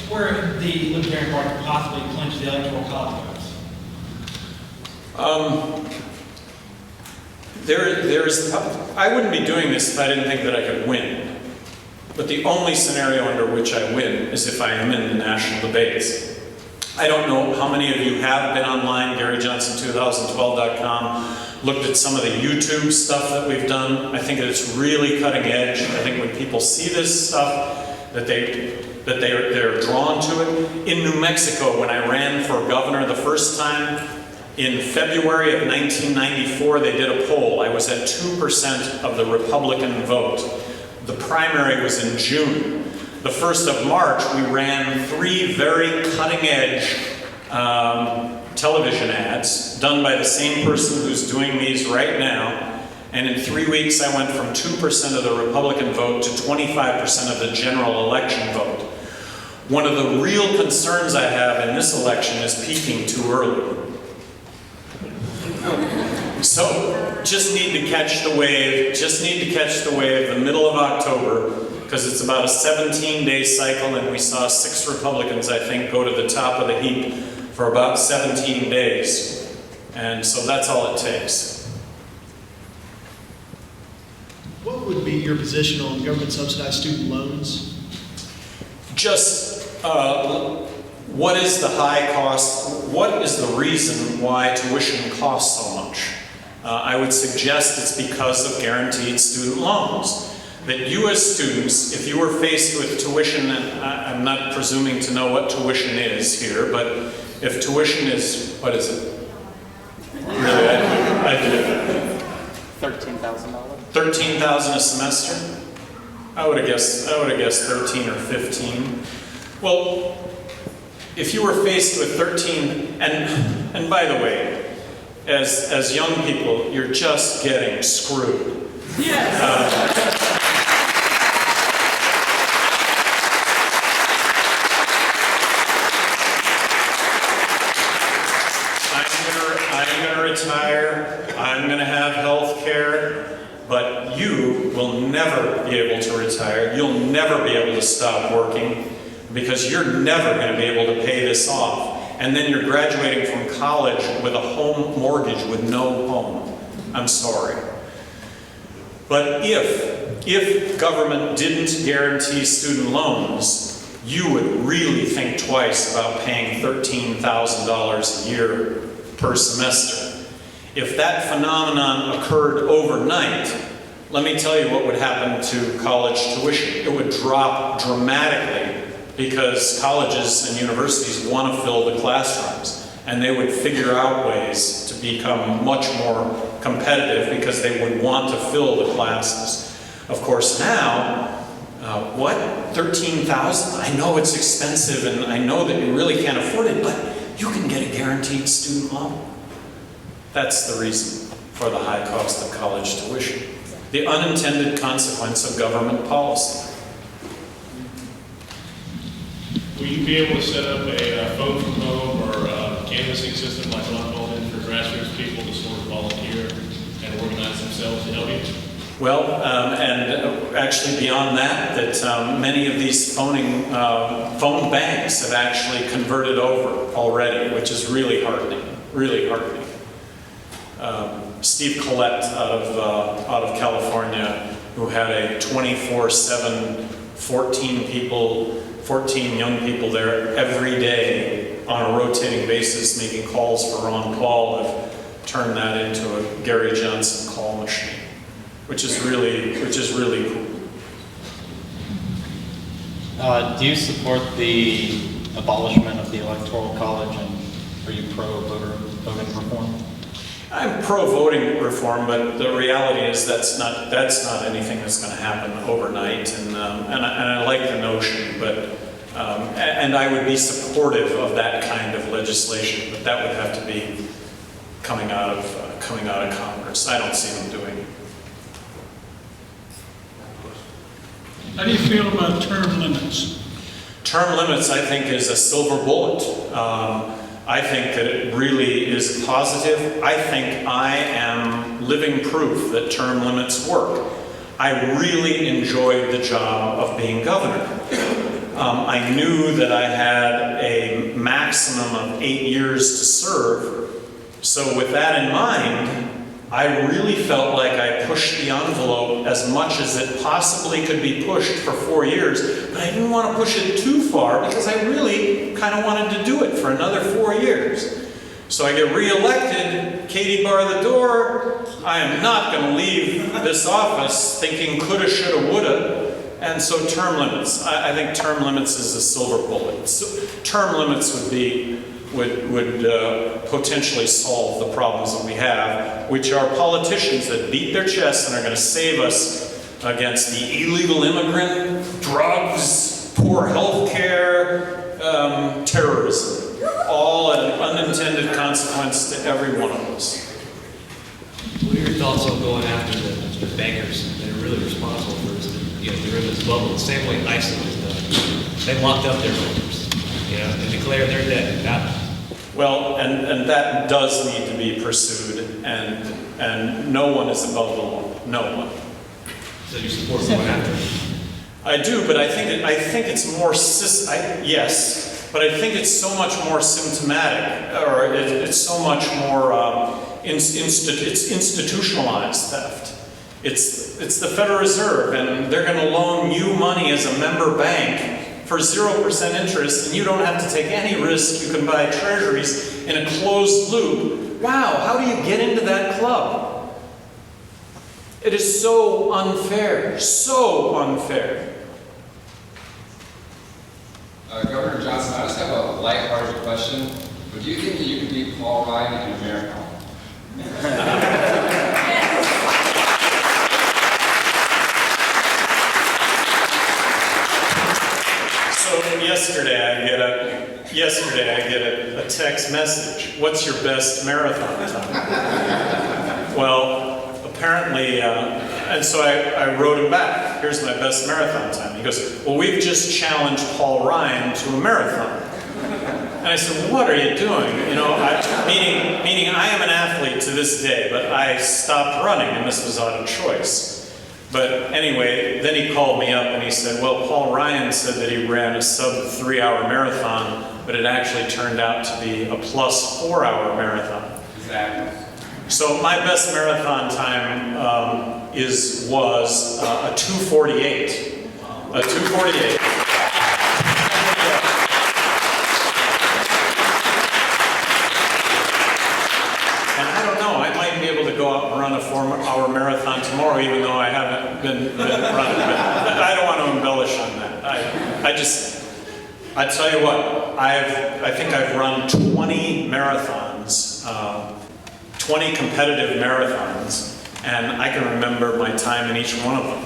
where the Libertarian Party could possibly clinch the Electoral College votes? I wouldn't be doing this if I didn't think that I could win. But the only scenario under which I win is if I am in the national debates. I don't know how many of you have been online, GaryJohnson2012.com, looked at some of the YouTube stuff that we've done. I think it's really cutting edge. I think when people see this stuff, that they're drawn to it. In New Mexico, when I ran for governor the first time, In February of 1994, they did a poll. I was at 2% of the Republican vote. The primary was in June. The 1st of March, we ran 3 very cutting-edge television ads done by the same person who's doing these right now. And in 3 weeks, I went from 2% of the Republican vote to 25% of the general election vote. One of the real concerns I have in this election is peaking too early. So, just need to catch the wave, the middle of October, because it's about a 17-day cycle, and we saw 6 Republicans, I think, go to the top of the heap for about 17 days. And so that's all it takes. What would be your position on government subsidized student loans? Just what is the high cost? What is the reason why tuition costs so much? I would suggest it's because of guaranteed student loans. That you as students, if you were faced with tuition, and I'm not presuming to know what tuition is here, but if tuition is, what is it? Really, I do. $13,000. $13,000 a semester? I would have guessed 13 or 15. Well, if you were faced with 13, and by the way, as young people, you're just getting screwed. Yes. I'm gonna retire. I'm gonna have health care. But you will never be able to retire. You'll never be able to stop working because you're never going to be able to pay this off. And then you're graduating from college with a home mortgage with no home. I'm sorry. But if government didn't guarantee student loans, you would really think twice about paying $13,000 a year per semester. If that phenomenon occurred overnight, let me tell you what would happen to college tuition. It would drop dramatically because colleges and universities want to fill the classrooms, and they would figure out ways to become much more competitive because they would want to fill the classes. Of course, now, what? $13,000? I know it's expensive, and I know that you really can't afford it, but you can get a guaranteed student loan. That's the reason for the high cost of college tuition. The unintended consequence of government policy. Will you be able to set up a phone from home or a canvassing system like Blandford did for grassroots people to sort of volunteer and organize themselves to help you? Well, and actually beyond that, many of these phone banks have actually converted over already, which is really heartening, really heartening. Steve Collette out of California, who had a 24/7, 14 young people there every day on a rotating basis making calls for Ron Paul, have turned that into a Gary Johnson call machine, which is really cool. Do you support the abolishment of the Electoral College, and are you pro-voting reform? I'm pro-voting reform, but the reality is that's not anything that's going to happen overnight, and I like the notion, but and I would be supportive of that kind of legislation, but that would have to be coming out of Congress. I don't see them doing it. How do you feel about term limits? Term limits, I think, is a silver bullet. I think that it really is positive. I think I am living proof that term limits work. I really enjoyed the job of being governor. I knew that I had a maximum of 8 years to serve. So with that in mind, I really felt like I pushed the envelope as much as it possibly could be pushed for 4 years, but I didn't want to push it too far because I really kind of wanted to do it for another 4 years. So I get re-elected, Katie bar the door, I am not going to leave this office thinking coulda, shoulda, woulda, and so term limits. I think term limits is a silver bullet. So term limits would would potentially solve the problems that we have, which are politicians that beat their chests and are going to save us against the illegal immigrant, drugs, poor health care, terrorism, all an unintended consequence to every one of us. What are your thoughts on going after the bankers that are really responsible for this? They're in this bubble, the same way Iceland has done. They locked up their bankers, and declared their debt. Well, and that does need to be pursued, and no one is above the law. No one. So you support going after it? I do, but I think it's more yes, but I think it's so much more symptomatic, or it's so much more it's institutionalized theft. It's the Federal Reserve, and they're going to loan you money as a member bank for 0% interest, and you don't have to take any risk. You can buy treasuries in a closed loop. Wow, how do you get into that club? It is so unfair, so unfair. Governor Johnson, I just have a lighthearted question. But do you think that you could beat Paul Ryan in America? So yesterday I get a text message. What's your best marathon time? Well, apparently, and so I wrote him back. Here's my best marathon time. He goes, well, we've just challenged Paul Ryan to a marathon. And I said, what are you doing? Meaning I am an athlete to this day, but I stopped running, and this was out of choice. But anyway, then he called me up and he said, well, Paul Ryan said that he ran a sub 3-hour marathon, but it actually turned out to be a plus 4-hour marathon. Exactly. So my best marathon time was a 2:48. A 2:48. Go out and run a 4-hour marathon tomorrow, even though I haven't been running. But I don't want to embellish on that. I tell you what, I think I've run 20 marathons, 20 competitive marathons, and I can remember my time in each one of them.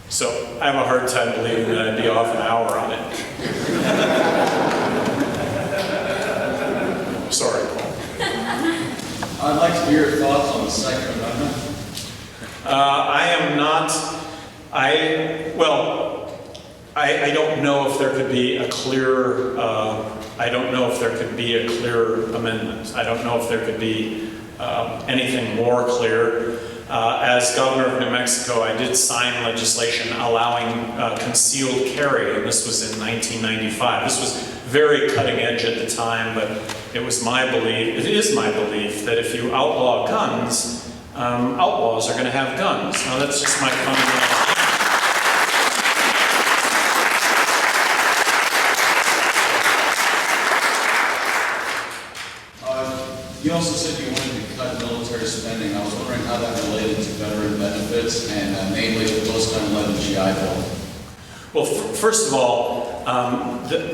So I have a hard time believing that I'd be off an hour on it. Sorry, Paul. I'd like to hear your thoughts on the Second Amendment. I don't know if there could be a clearer, amendment. I don't know if there could be anything more clear. As governor of New Mexico, I did sign legislation allowing concealed carry, and this was in 1995. This was very cutting edge at the time, but it is my belief that if you outlaw guns, outlaws are going to have guns. Now that's just my fundamental. You also said you wanted to cut military spending. I was wondering how that related to veteran benefits and namely the post-9/11 GI Bill. Well, first of all,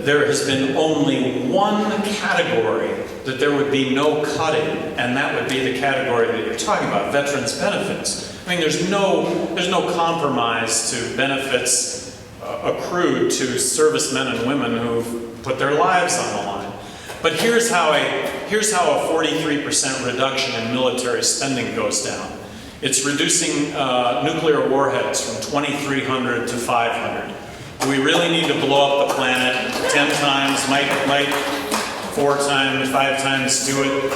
there has been only one category that there would be no cutting, and that would be the category that you're talking about, veterans benefits. I mean, there's no compromise to benefits accrued to servicemen and women who've put their lives on the line. But here's how a 43% reduction in military spending goes down. It's reducing nuclear warheads from 2,300 to 500. Do we really need to blow up the planet 10 times? Might 4 times, 5 times do it?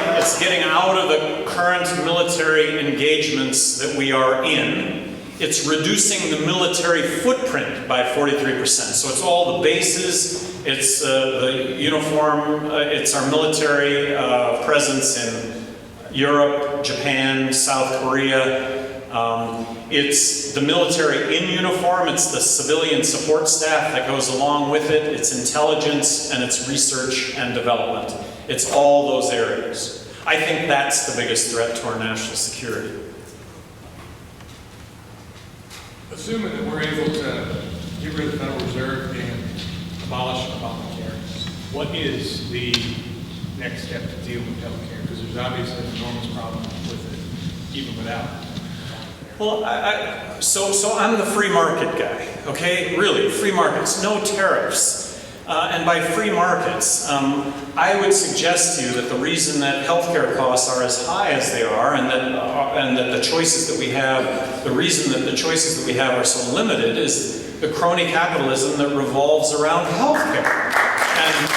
It's getting out of the current military engagements that we are in. It's reducing the military footprint by 43%. So it's all the bases, it's the uniform, it's our military presence in Europe, Japan, South Korea. It's the military in uniform, it's the civilian support staff that goes along with it, it's intelligence, and it's research and development. It's all those areas. I think that's the biggest threat to our national security. Assuming that we're able to get rid of the Federal Reserve and abolish Obamacare, what is the next step to deal with healthcare? Because there's obviously an enormous problem with it, even without. Well, so I'm the free market guy, okay? Really, free markets, no tariffs. And by free markets, I would suggest to you that the reason that healthcare costs are as high as they are, and that the choices that we have, the reason that the choices that we have are so limited, is the crony capitalism that revolves around healthcare. And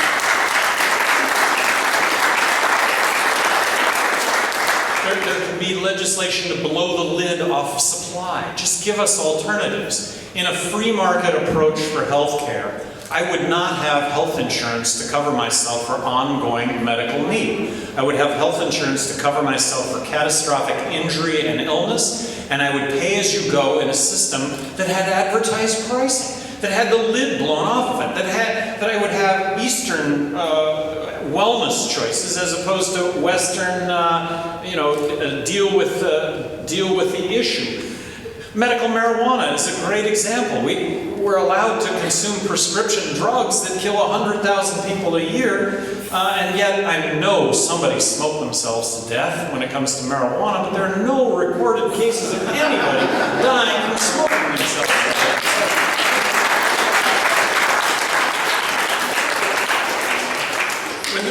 there could be legislation to blow the lid off supply. Just give us alternatives. In a free market approach for healthcare, I would not have health insurance to cover myself for ongoing medical need. I would have health insurance to cover myself for catastrophic injury and illness, and I would pay as you go in a system that had advertised pricing, that had the lid blown off of it, that I would have Eastern wellness choices as opposed to Western, deal with the issue. Medical marijuana is a great example. We're allowed to consume prescription drugs that kill 100,000 people a year, and yet I know somebody smoked themselves to death when it comes to marijuana, but there are no recorded cases of anybody dying from smoking themselves to death.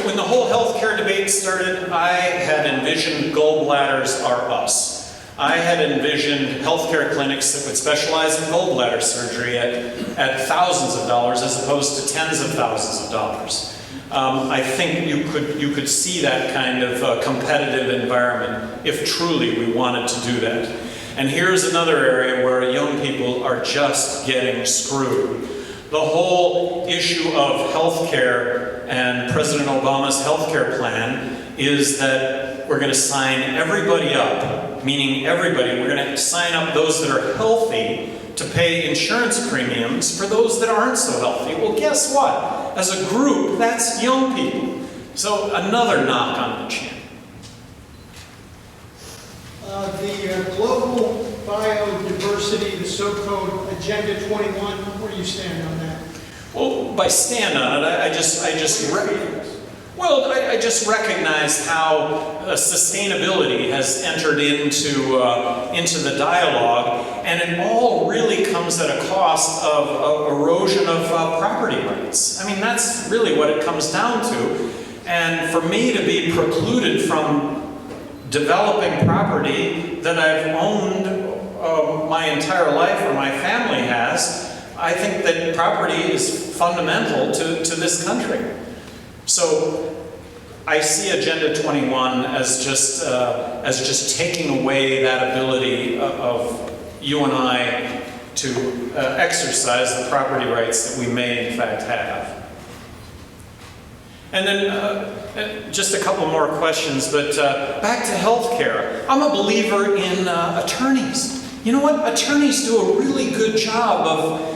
When the whole healthcare debate started, I had envisioned gallbladders are us. I had envisioned healthcare clinics that would specialize in gallbladder surgery at thousands of dollars as opposed to tens of thousands of dollars. I think you could see that kind of competitive environment if truly we wanted to do that. And here's another area where young people are just getting screwed. The whole issue of healthcare and President Obama's healthcare plan is that we're going to sign everybody up, meaning everybody. We're going to sign up those that are healthy to pay insurance premiums for those that aren't so healthy. Well, guess what? As a group, that's young people. So another knock on the chin. The global biodiversity, the so-called Agenda 21, where do you stand on that? Well, by stand on it, I just recognize how sustainability has entered into the dialogue, and it all really comes at a cost of erosion of property rights. I mean, that's really what it comes down to. And for me to be precluded from developing property that I've owned my entire life, or my family has, I think that property is fundamental to this country. So I see Agenda 21 as just taking away that ability of you and I to exercise the property rights that we may in fact have. And then just a couple more questions, but back to healthcare. I'm a believer in attorneys. You know what? Attorneys do a really good job of,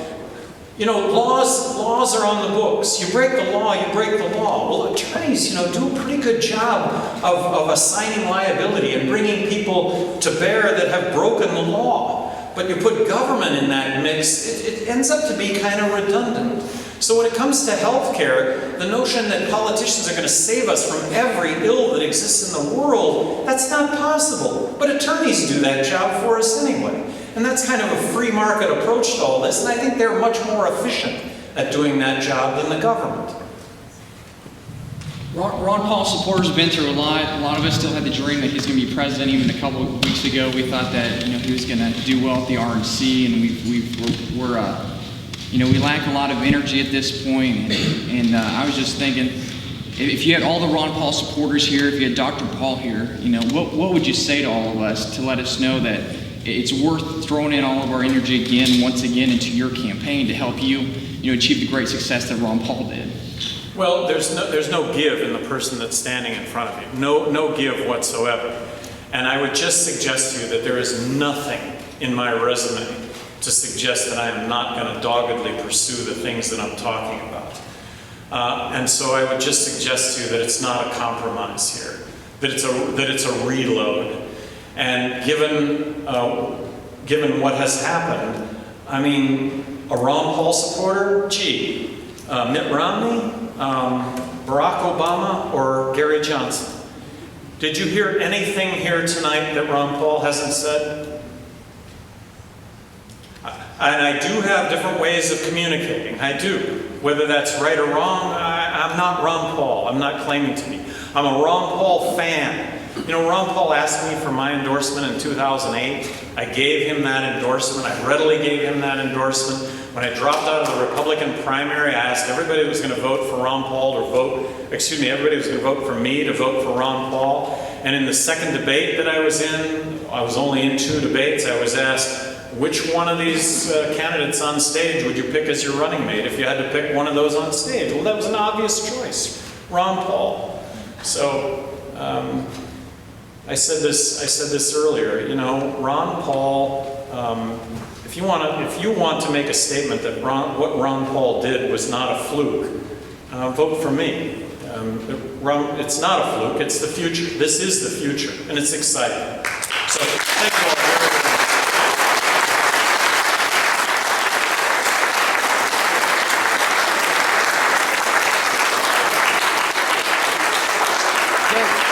laws are on the books. You break the law, you break the law. Well, attorneys, do a pretty good job of assigning liability and bringing people to bear that have broken the law. But you put government in that mix, it ends up to be kind of redundant. So when it comes to healthcare, the notion that politicians are going to save us from every ill that exists in the world, that's not possible. But attorneys do that job for us anyway. And that's kind of a free market approach to all this, and I think they're much more efficient at doing that job than the government. Ron Paul supporters have been through a lot. A lot of us still had the dream that he's going to be president. Even a couple of weeks ago, we thought that he was going to do well at the RNC, and we lack a lot of energy at this point. And I was just thinking, if you had all the Ron Paul supporters here, if you had Dr. Paul here, what would you say to all of us to let us know that it's worth throwing in all of our energy once again into your campaign to help you, achieve the great success that Ron Paul did? Well, there's no give in the person that's standing in front of you. No give whatsoever. And I would just suggest to you that there is nothing in my resume to suggest that I am not going to doggedly pursue the things that I'm talking about. And so I would just suggest to you that it's not a compromise here, that it's a reload. And given what has happened, I mean, a Ron Paul supporter, gee, Mitt Romney, Barack Obama, or Gary Johnson? Did you hear anything here tonight that Ron Paul hasn't said? And I do have different ways of communicating. I do. Whether that's right or wrong, I'm not Ron Paul. I'm not claiming to be. I'm a Ron Paul fan. You know, Ron Paul asked me for my endorsement in 2008. I gave him that endorsement. I readily gave him that endorsement. When I dropped out of the Republican primary, I asked everybody who was going to vote for Ron Paul to vote, excuse me, everybody who was going to vote for me to vote for Ron Paul. And in the second debate that I was in, I was only in 2 debates, I was asked, which one of these candidates on stage would you pick as your running mate if you had to pick one of those on stage? Well, that was an obvious choice, Ron Paul. So, I said this earlier, you know, Ron Paul, if you want to make a statement that what Ron Paul did was not a fluke, vote for me. It's not a fluke, it's the future. This is the future, and it's exciting. So, thank you all very much. Okay.